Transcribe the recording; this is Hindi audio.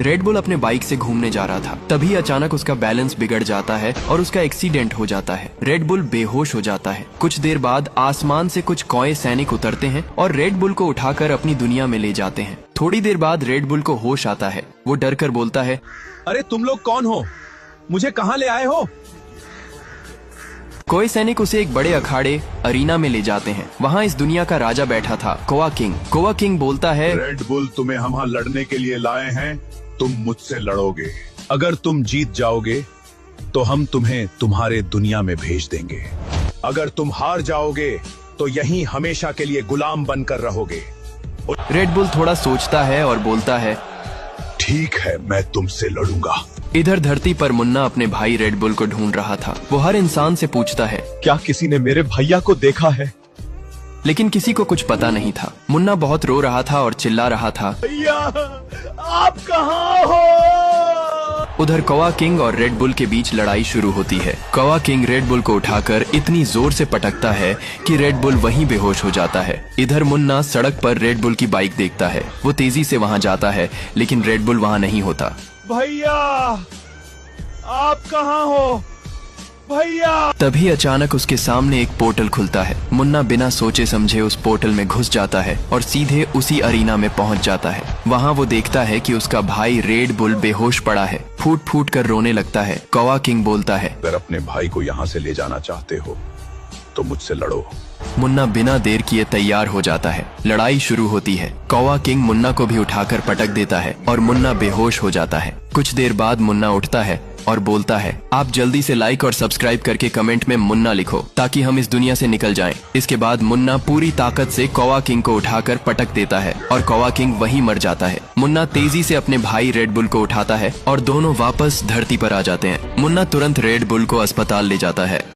रेड बुल अपने बाइक से घूमने जा रहा था, तभी अचानक उसका बैलेंस बिगड़ जाता है और उसका एक्सीडेंट हो जाता है। रेड बुल बेहोश हो जाता है। कुछ देर बाद आसमान से कुछ कौए सैनिक उतरते हैं और रेड बुल को उठाकर अपनी दुनिया में ले जाते हैं। थोड़ी देर बाद रेड बुल को होश आता है। वो डर कर बोलता है, अरे तुम लोग कौन हो? मुझे कहाँ ले आए हो? कोई सैनिक उसे एक बड़े अखाड़े अरीना में ले जाते हैं। वहाँ इस दुनिया का राजा बैठा था, कोआ किंग। कोआ किंग बोलता है, रेड बुल तुम्हें हम यहाँ लड़ने के लिए लाए हैं। तुम मुझसे लड़ोगे। अगर तुम जीत जाओगे तो हम तुम्हें तुम्हारे दुनिया में भेज देंगे। अगर तुम हार जाओगे तो यहीं हमेशा के लिए गुलाम बनकर रहोगे। रेड बुल थोड़ा सोचता है और बोलता है, ठीक है, मैं तुमसे लड़ूंगा। इधर धरती पर मुन्ना अपने भाई रेड बुल को ढूंढ रहा था। वो हर इंसान से पूछता है, क्या किसी ने मेरे भैया को देखा है? लेकिन किसी को कुछ पता नहीं था। मुन्ना बहुत रो रहा था और चिल्ला रहा था, भैया आप कहाँ हो? उधर कौवा किंग और रेड बुल के बीच लड़ाई शुरू होती है। कौवा किंग रेड बुल को उठाकर इतनी जोर से पटकता है कि रेड बुल वहीं बेहोश हो जाता है। इधर मुन्ना सड़क पर रेड बुल की बाइक देखता है। वो तेजी से वहां जाता है, लेकिन रेड बुल वहां नहीं होता। भैया आप कहाँ हो? भैया! तभी अचानक उसके सामने एक पोर्टल खुलता है। मुन्ना बिना सोचे समझे उस पोर्टल में घुस जाता है और सीधे उसी अरीना में पहुंच जाता है। वहां वो देखता है कि उसका भाई रेड बुल बेहोश पड़ा है। फूट फूट कर रोने लगता है। कौवा किंग बोलता है, अगर अपने भाई को यहाँ से ले जाना चाहते हो तो मुझसे लड़ो। मुन्ना बिना देर किए तैयार हो जाता है। लड़ाई शुरू होती है। कौवा किंग मुन्ना को भी उठाकर पटक देता है और मुन्ना बेहोश हो जाता है। कुछ देर बाद मुन्ना उठता है और बोलता है, आप जल्दी से लाइक और सब्सक्राइब करके कमेंट में मुन्ना लिखो ताकि हम इस दुनिया से निकल जाएं। इसके बाद मुन्ना पूरी ताकत से कौवा किंग को उठाकर पटक देता है और कौवा किंग वहीं मर जाता है। मुन्ना तेजी से अपने भाई रेड बुल को उठाता है और दोनों वापस धरती पर आ जाते हैं। मुन्ना तुरंत रेड बुल को अस्पताल ले जाता है।